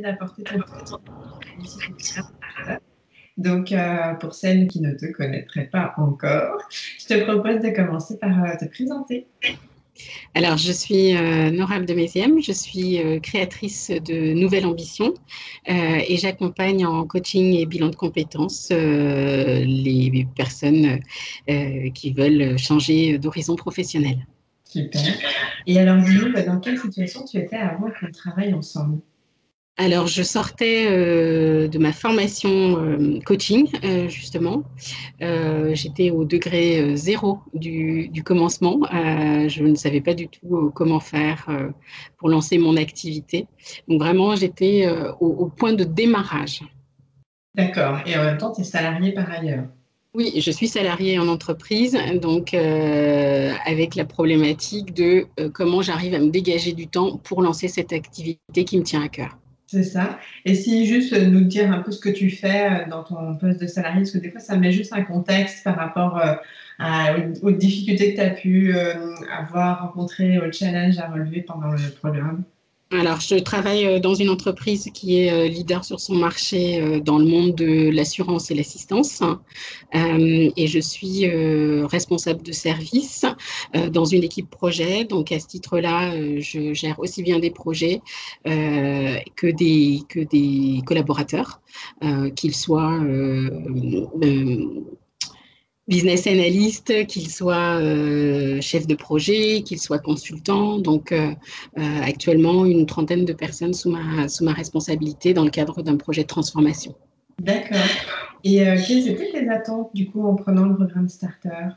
d'apporter ton donc, pour celles qui ne te connaîtraient pas encore, je te propose de commencer par te présenter. Alors, je suis Nora Abdeméziam, je suis créatrice de Nouvelle Ambition et j'accompagne en coaching et bilan de compétences les personnes qui veulent changer d'horizon professionnel. Super. Et alors, dis-nous, dans quelle situation tu étais avant qu'on travaille ensemble? Alors, je sortais de ma formation coaching, justement. J'étais au degré zéro du commencement. Je ne savais pas du tout comment faire pour lancer mon activité. Donc, vraiment, j'étais au point de démarrage. D'accord. Et en même temps, tu es salariée par ailleurs. Oui, je suis salariée en entreprise, donc avec la problématique de comment j'arrive à me dégager du temps pour lancer cette activité qui me tient à cœur. C'est ça. Et si juste nous dire un peu ce que tu fais dans ton poste de salarié, parce que des fois, ça met juste un contexte par rapport aux difficultés que tu as pu avoir rencontrées, aux challenges à relever pendant le programme. Alors, je travaille dans une entreprise qui est leader sur son marché dans le monde de l'assurance et l'assistance. Et je suis responsable de service dans une équipe projet. Donc, à ce titre-là, je gère aussi bien des projets que des collaborateurs, qu'ils soient business analyst, qu'il soit chef de projet, qu'il soit consultant. Donc, actuellement, une trentaine de personnes sous ma responsabilité dans le cadre d'un projet de transformation. D'accord. Et quelles étaient tes attentes, du coup, en prenant le programme Starter?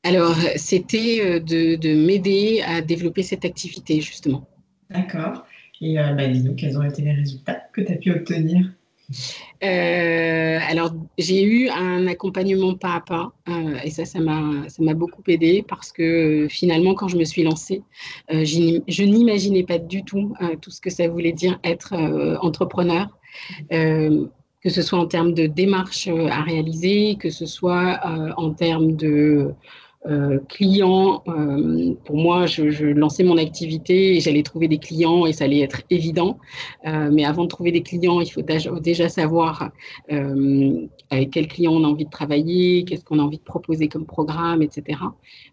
Alors, c'était de m'aider à développer cette activité, justement. D'accord. Et dis-nous, quels ont été les résultats que tu as pu obtenir? Alors, j'ai eu un accompagnement pas à pas et ça m'a beaucoup aidée parce que finalement, quand je me suis lancée, je n'imaginais pas du tout tout ce que ça voulait dire être entrepreneur. Que ce soit en termes de démarches à réaliser, que ce soit en termes de clients. Pour moi, je lançais mon activité et j'allais trouver des clients et ça allait être évident. Mais avant de trouver des clients, il faut déjà savoir avec quels clients on a envie de travailler, qu'est-ce qu'on a envie de proposer comme programme, etc.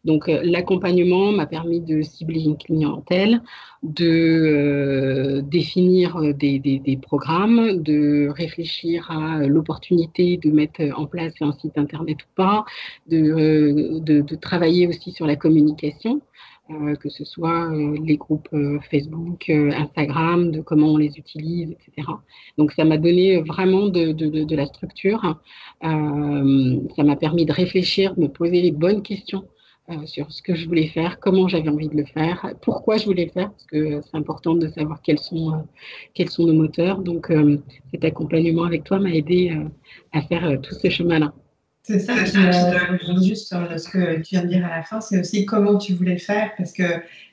Donc, l'accompagnement m'a permis de cibler une clientèle, de définir des programmes, de réfléchir à l'opportunité de mettre en place un site internet ou pas, de travailler aussi sur la communication, que ce soit les groupes Facebook, Instagram, de comment on les utilise, etc. Donc ça m'a donné vraiment de la structure. Ça m'a permis de réfléchir, de me poser les bonnes questions sur ce que je voulais faire, comment j'avais envie de le faire, pourquoi je voulais le faire, parce que c'est important de savoir quels sont nos moteurs. Donc cet accompagnement avec toi m'a aidé à faire tout ce chemin-là. C'est ça, puis je rebondis juste sur ce que tu viens de dire à la fin, c'est aussi comment tu voulais le faire, parce que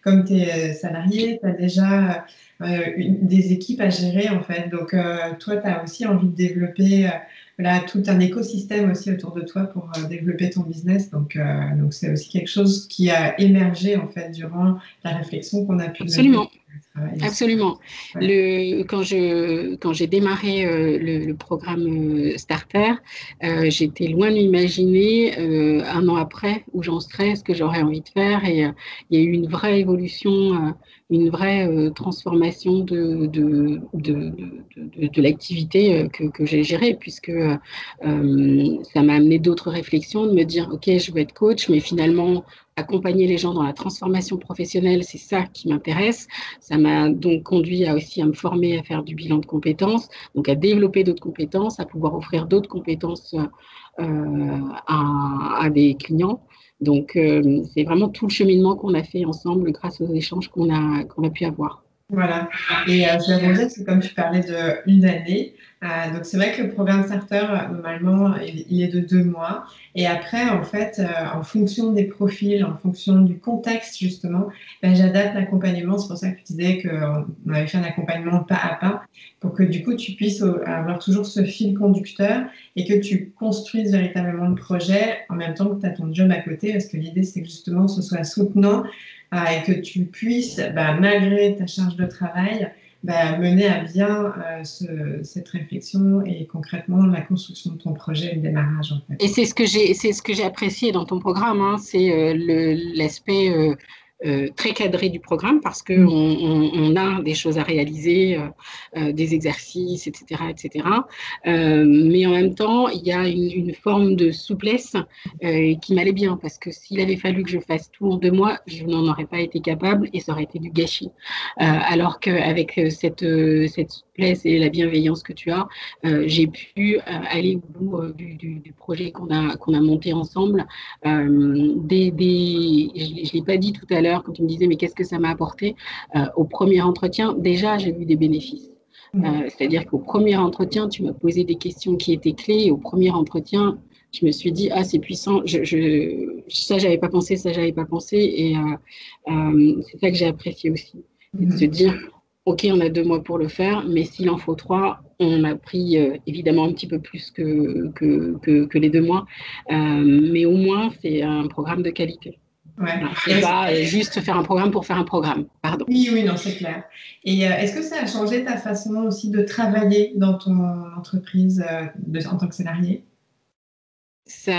comme tu es salarié, tu as déjà des équipes à gérer, en fait. Donc, toi, tu as aussi envie de développer voilà, tout un écosystème aussi autour de toi pour développer ton business. Donc, c'est aussi quelque chose qui a émergé, en fait, durant la réflexion qu'on a pu mener. Absolument. Absolument. Ouais. Quand j'ai démarré le programme Starter, j'étais loin d'imaginer un an après où j'en serais, ce que j'aurais envie de faire. Et il y a eu une vraie évolution, une vraie transformation de l'activité que j'ai gérée, puisque ça m'a amené d'autres réflexions, de me dire, OK, je veux être coach, mais finalement, accompagner les gens dans la transformation professionnelle, c'est ça qui m'intéresse. Ça m'a donc conduit aussi à me former, à faire du bilan de compétences, donc à développer d'autres compétences, à pouvoir offrir d'autres compétences à des clients. Donc, c'est vraiment tout le cheminement qu'on a fait ensemble grâce aux échanges qu'on a pu avoir. Voilà. Et je vais rebondir, c'est comme tu parlais d'une année. Donc, c'est vrai que le programme Starter, normalement, il est de 2 mois. Et après, en fait, en fonction des profils, en fonction du contexte, justement, j'adapte l'accompagnement. C'est pour ça que tu disais qu'on avait fait un accompagnement pas à pas pour que, du coup, tu puisses avoir toujours ce fil conducteur et que tu construises véritablement le projet en même temps que tu as ton job à côté. Parce que l'idée, c'est que, justement, ce soit soutenant et que tu puisses, malgré ta charge de travail, mener à bien cette réflexion et concrètement la construction de ton projet et le démarrage en fait. Et c'est ce que j'ai apprécié dans ton programme, hein, c'est l'aspect très cadré du programme parce que on a des choses à réaliser, des exercices, etc., etc. Mais en même temps, il y a une forme de souplesse qui m'allait bien parce que s'il avait fallu que je fasse tout en 2 mois, je n'en aurais pas été capable et ça aurait été du gâchis. Alors qu'avec cette souplesse et la bienveillance que tu as, j'ai pu aller au bout du projet qu'on a monté ensemble. Je ne l'ai pas dit tout à l'heure quand tu me disais, mais qu'est-ce que ça m'a apporté? Au premier entretien, déjà, j'ai vu des bénéfices. C'est-à-dire qu'au premier entretien, tu m'as posé des questions qui étaient clés. Et au premier entretien, je me suis dit, ah, c'est puissant. Ça, j'avais pas pensé, ça, j'avais pas pensé. Et c'est ça que j'ai apprécié aussi. C'est de se dire, OK, on a 2 mois pour le faire, mais s'il en faut 3, on a pris évidemment un petit peu plus que les 2 mois. Mais au moins, c'est un programme de qualité. Ouais. Voilà. C'est pas juste faire un programme pour faire un programme. Pardon. Oui, oui, non, c'est clair. Et est-ce que ça a changé ta façon aussi de travailler dans ton entreprise en tant que salarié? Ça,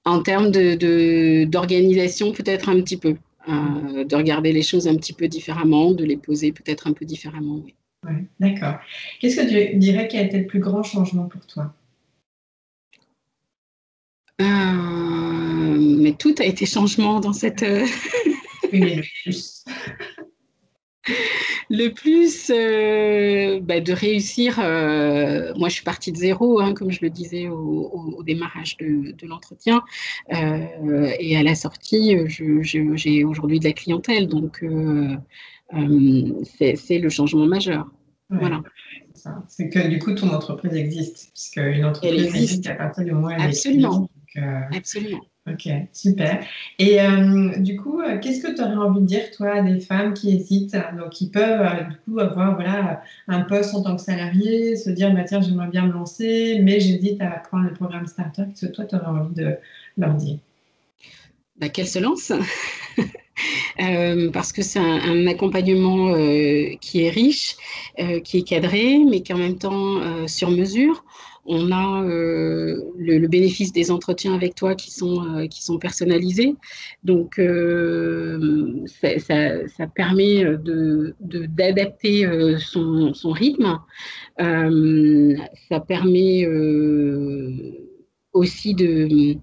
en termes d'organisation, peut-être un petit peu. De regarder les choses un petit peu différemment, de les poser peut-être un peu différemment. Oui. Ouais, d'accord. Qu'est-ce que tu dirais qui a été le plus grand changement pour toi? Mais tout a été changement dans cette. Oui, mais le plus. Le plus, de réussir. Moi, je suis partie de zéro, hein, comme je le disais au démarrage de l'entretien. Et à la sortie, j'ai aujourd'hui de la clientèle. Donc, c'est le changement majeur. Ouais, Voilà. c'est que du coup, ton entreprise existe, puisque une entreprise existe à partir du moment où elle est Absolument. cliente. Absolument. Ok, super. Et du coup, qu'est-ce que tu aurais envie de dire, toi, à des femmes qui hésitent, donc qui peuvent du coup avoir voilà, un poste en tant que salarié, se dire, bah, tiens, j'aimerais bien me lancer, mais j'hésite à prendre le programme Startup. Qu'est-ce que toi, tu aurais envie de leur dire? Qu'elle se lance. Parce que c'est un accompagnement qui est riche, qui est cadré, mais qui est en même temps sur mesure. On a le bénéfice des entretiens avec toi qui sont personnalisés. Donc, ça permet d'adapter son rythme. Ça permet aussi de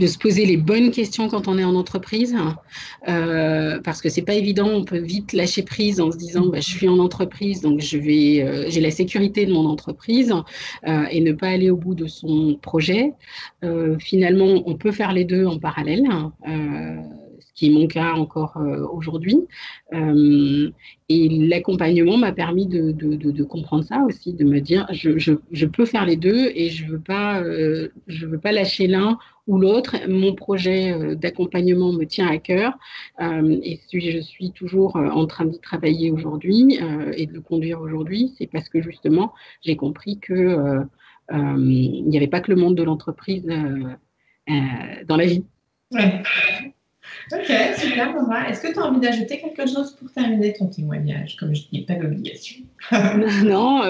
de se poser les bonnes questions quand on est en entreprise, parce que c'est pas évident, on peut vite lâcher prise en se disant bah, je suis en entreprise, donc j'ai la sécurité de mon entreprise et ne pas aller au bout de son projet. Finalement, on peut faire les deux en parallèle, ce qui est mon cas encore aujourd'hui. Et l'accompagnement m'a permis de comprendre ça aussi, de me dire je peux faire les deux et je veux pas lâcher l'un ou l'autre. Mon projet d'accompagnement me tient à cœur et si je suis toujours en train d'y travailler aujourd'hui et de le conduire aujourd'hui, c'est parce que justement, j'ai compris que il n'y avait pas que le monde de l'entreprise dans la vie. Ouais. Ok, super, Laura. Est-ce que tu as envie d'ajouter quelque chose pour terminer ton témoignage, comme je n'ai pas l'obligation? Non,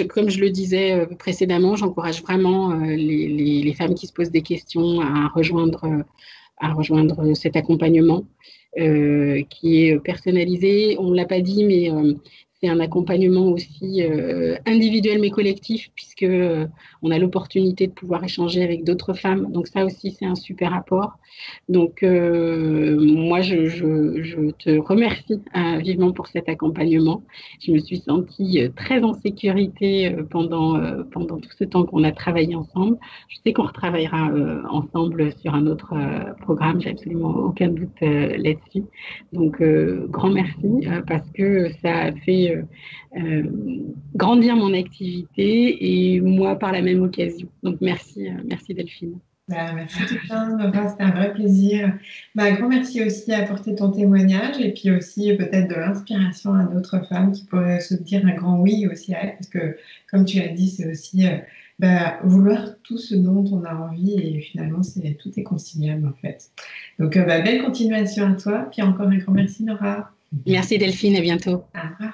comme je le disais précédemment, j'encourage vraiment les femmes qui se posent des questions à rejoindre cet accompagnement qui est personnalisé. On ne l'a pas dit, mais c'est un accompagnement aussi individuel mais collectif, puisque on a l'opportunité de pouvoir échanger avec d'autres femmes. Donc ça aussi, c'est un super apport. Donc moi, je te remercie vivement pour cet accompagnement. Je me suis sentie très en sécurité pendant tout ce temps qu'on a travaillé ensemble. Je sais qu'on retravaillera ensemble sur un autre programme, j'ai absolument aucun doute là-dessus. Donc, grand merci parce que ça a fait grandir mon activité et moi par la même occasion. Donc, merci Delphine. Merci Toussaint, Laura, c'était un vrai plaisir. Un grand merci aussi à apporter ton témoignage et puis aussi peut-être de l'inspiration à d'autres femmes qui pourraient se dire un grand oui aussi à elles parce que comme tu l'as dit, c'est aussi Vouloir tout ce dont on a envie et finalement, tout est conciliable en fait. Donc, belle continuation à toi. Puis encore un grand merci, Nora. Merci Delphine, à bientôt. Au revoir.